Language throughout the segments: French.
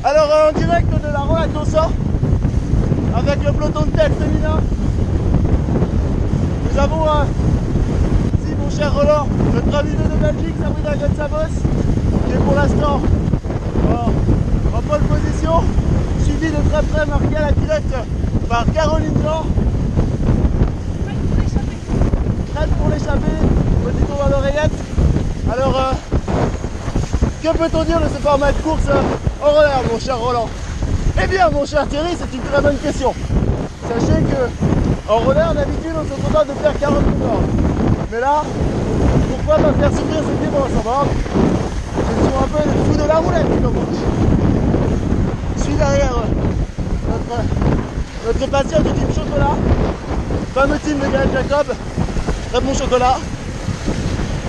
Alors en direct de la Roland-Clos avec le peloton de tête féminin, nous avons ici mon cher Roland, notre ami de Belgique, Sabrina Gonsabos, qui est pour l'instant en pole position, suivi de très près marqué à la culotte par Caroline Blanc. Prête pour l'échapper, petit tour dans l'oreillette. Alors, que peut-on dire de ce format de course en roller, mon cher Roland? Eh bien, mon cher Thierry, c'est une très bonne question. Sachez que en roller, d'habitude, on se contente de faire 40 bornes. Mais là, pourquoi pas faire souffrir ce dimanche en borne? Je suis un peu le fou de la roulette, comme on dit. Je suis derrière notre patient du team chocolat, fameux team de Gaël Jacob, très bon chocolat.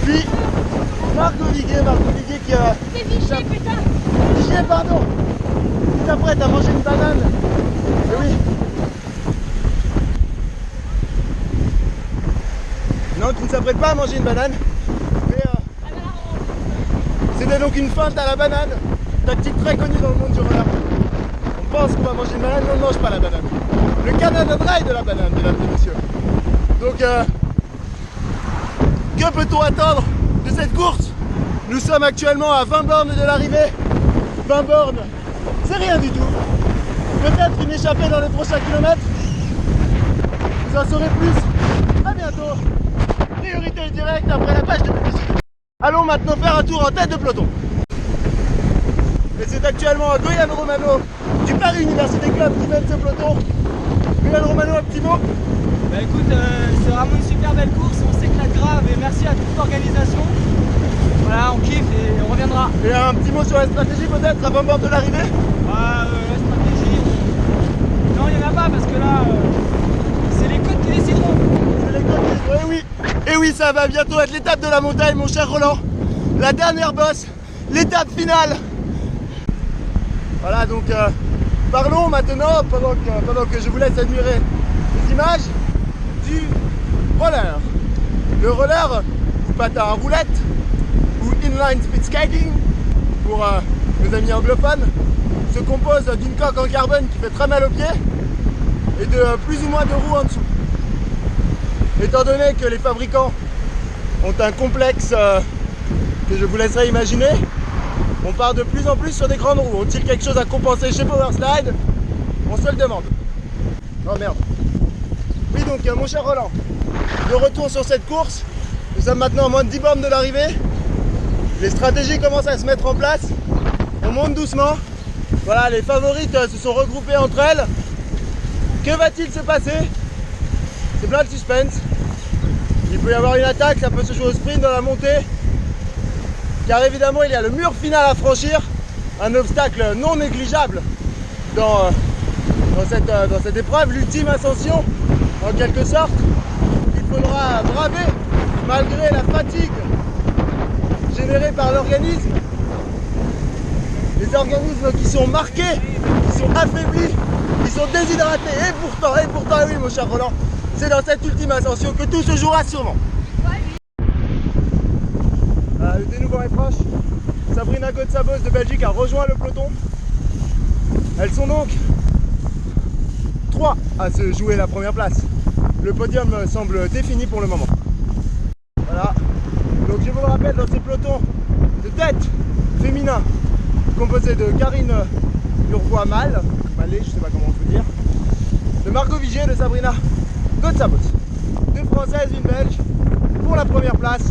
Puis Marc Oliguet qui a... C'est Vichy, putain! Vichy, pardon! Qui t'apprête à manger une banane. Eh oui. Non, qui ne s'apprête pas à manger une banane. Mais c'était donc une feinte à la banane. Tactique très connue dans le monde du roller. On pense qu'on va manger une banane, mais on ne mange pas la banane. Le Canada Dry de la banane, mesdames et messieurs. Donc, que peut-on attendre de cette course? Nous sommes actuellement à 20 bornes de l'arrivée. 20 bornes, c'est rien du tout. Peut-être une échappée dans les prochains kilomètres. Vous en saurez plus très bientôt. Priorité directe après la page de publicité. Allons maintenant faire un tour en tête de peloton. Et c'est actuellement Goyan Romano du Paris Université Club qui mène ce peloton. Goyan Romano, un petit mot? Bah écoute, c'est vraiment une super belle course, on s'éclate grave et merci à toute l'organisation. Voilà, on kiffe et on reviendra. Et un petit mot sur la stratégie peut-être à 20 bornes de l'arrivée? La stratégie... Non, il n'y en a pas parce que là, c'est les côtes qui décideront. C'est les côtes qui... Oui, oui. Et oui, ça va bientôt être l'étape de la montagne, mon cher Roland. La dernière bosse, l'étape finale. Voilà, donc parlons maintenant, pendant que je vous laisse admirer les images, du roller. Le roller, ou patin à roulette, ou inline speed skating, pour nos amis anglophones, se compose d'une coque en carbone qui fait très mal aux pieds et de plus ou moins de roues en dessous. Étant donné que les fabricants ont un complexe que je vous laisserai imaginer, on part de plus en plus sur des grandes roues. Ont-ils quelque chose à compenser chez Powerslide? On se le demande. Oh merde. Oui, donc mon cher Roland, de retour sur cette course, nous sommes maintenant à moins de 10 bornes de l'arrivée. Les stratégies commencent à se mettre en place. On monte doucement. Voilà, les favorites se sont regroupées entre elles. Que va-t-il se passer? C'est plein de suspense. Il peut y avoir une attaque, ça peut se jouer au sprint dans la montée. Car évidemment, il y a le mur final à franchir. Un obstacle non négligeable dans cette épreuve, l'ultime ascension, en quelque sorte. Il faudra braver malgré la fatigue générée par l'organisme. Les organismes qui sont marqués, qui sont affaiblis, qui sont déshydratés. Et pourtant, oui, mon cher Roland, c'est dans cette ultime ascension que tout se jouera sûrement. Le dénouement est proche. Sabrina Gonsabos de Belgique a rejoint le peloton. Elles sont donc 3 à se jouer la première place. Le podium semble défini pour le moment. Voilà. Donc je vous le rappelle, dans ce peloton de tête féminin composé de Karine Urvois-Mallet, je sais pas comment on peut dire, de Margot Vigier, de Sabrina Gonsabos. 2 Françaises, une Belge pour la première place.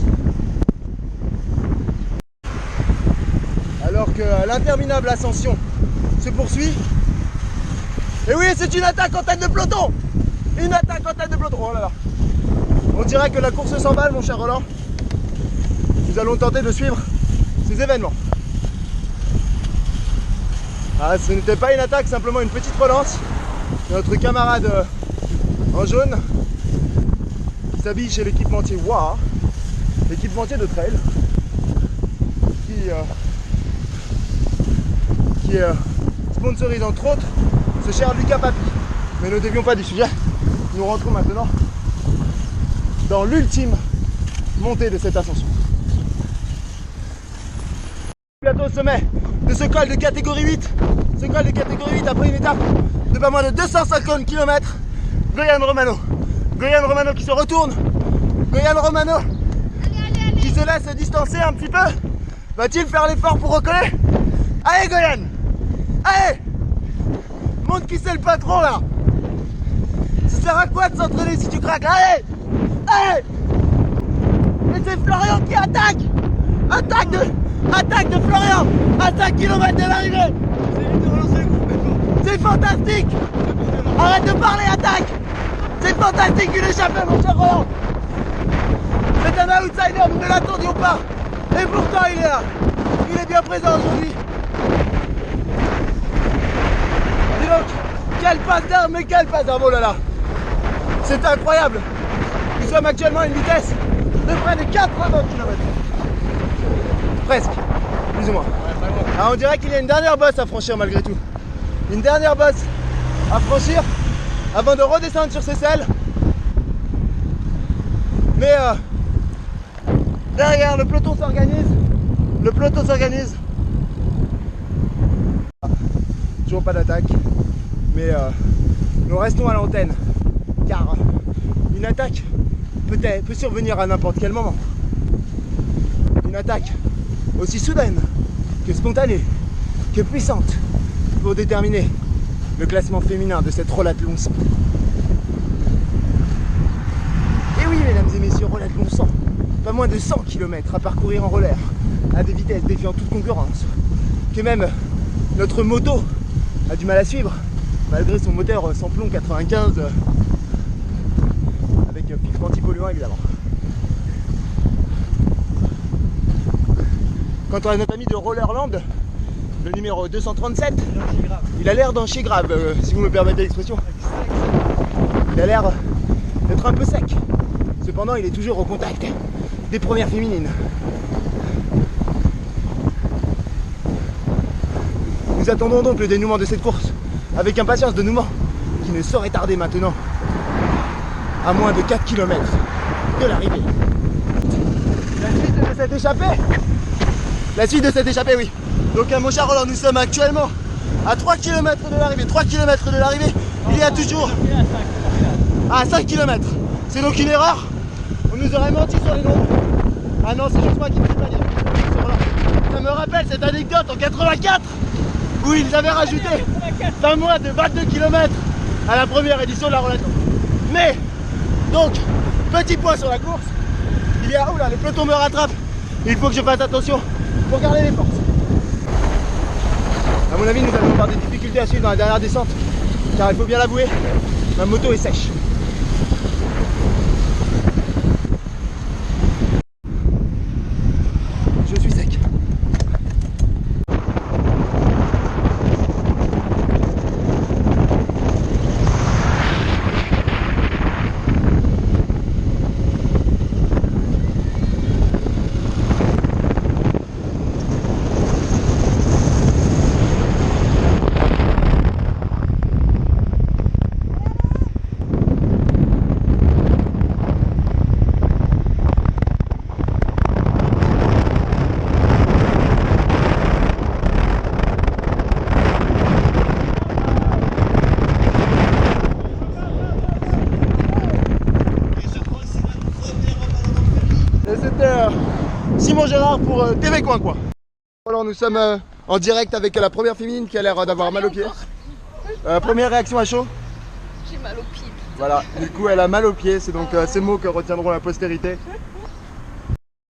Alors que l'interminable ascension se poursuit. Et oui, c'est une attaque en tête de peloton! Une attaque en tête de peloton! Oh là là! On dirait que la course s'emballe, mon cher Roland. Nous allons tenter de suivre ces événements. Ah, ce n'était pas une attaque, simplement une petite relance. Notre camarade en jaune s'habille chez l'équipementier WAH, l'équipementier de trail, qui sponsorise entre autres ce cher Lucas Papi. Mais ne dévions pas du sujet. Nous rentrons maintenant dans l'ultime montée de cette ascension. Bientôt au sommet de ce col de catégorie 8. Ce col de catégorie 8 après une étape de pas moins de 250 km. Goyan Romano. Goyan Romano qui se retourne. Goyan Romano qui se laisse distancer un petit peu. Va-t-il faire l'effort pour recoller? Allez Goyan! Allez! Montre qui c'est le patron là! Ça sert à quoi de s'entraîner si tu craques? Allez! Allez! Et c'est Florian qui attaque! Attaque de Florian! À 5 km de l'arrivée! C'est fantastique! Arrête de parler, attaque! C'est fantastique une échappée mon cher Roland! C'est un outsider, nous ne l'attendions pas! Et pourtant il est là! Il est bien présent aujourd'hui! Dis donc, quelle passe d'armes, mais quelle passe d'armes, oh là là! C'est incroyable! Nous sommes actuellement à une vitesse de près de 80 km. Presque, plus ou moins. Alors on dirait qu'il y a une dernière bosse à franchir malgré tout. Une dernière bosse à franchir avant de redescendre sur ses selles. Mais derrière, le peloton s'organise. Le peloton s'organise. Toujours pas d'attaque. Mais nous restons à l'antenne. Car une attaque peut survenir à n'importe quel moment. Une attaque aussi soudaine que spontanée, que puissante pour déterminer le classement féminin de cette Rolathlon 100. Et oui, mesdames et messieurs, Rolathlon 100, pas moins de 100 km à parcourir en roller, à des vitesses défiant toute concurrence, que même notre moto a du mal à suivre, malgré son moteur sans plomb 95, avec filtre anti-polluant évidemment. Quant à notre ami de Rollerland, le numéro 237, il a l'air d'un chier grave, si vous me permettez l'expression. Il a l'air d'être un peu sec. Cependant, il est toujours au contact des premières féminines. Nous attendons donc le dénouement de cette course avec impatience, dénouement qui ne saurait tarder maintenant, à moins de 4 km de l'arrivée. La suite de cette échappée. La suite de cette échappée, oui. Donc mon cher Roland, nous sommes actuellement à 3 km de l'arrivée. 3 km de l'arrivée, il y a toujours... à 5 km. C'est donc une erreur. On nous aurait menti sur les nombres. Ah non, c'est juste moi qui ne sais pas dire. Ça me rappelle cette anecdote en 84 où ils avaient rajouté un mois de 22 km à la première édition de la Rolathlon. Mais, donc, petit point sur la course. Il y a... Oula, le peloton me rattrape. Il faut que je fasse attention pour garder les forces. À mon avis, nous allons avoir des difficultés à suivre dans la dernière descente, car il faut bien l'avouer, ma moto est sèche. Je suis sec. Simon Gérard pour TV Coin quoi. Alors nous sommes en direct avec la première féminine qui a l'air d'avoir mal aux pieds. Première réaction à chaud? J'ai mal aux pieds. Voilà, du coup elle a mal aux pieds, c'est donc ces mots que retiendront la postérité.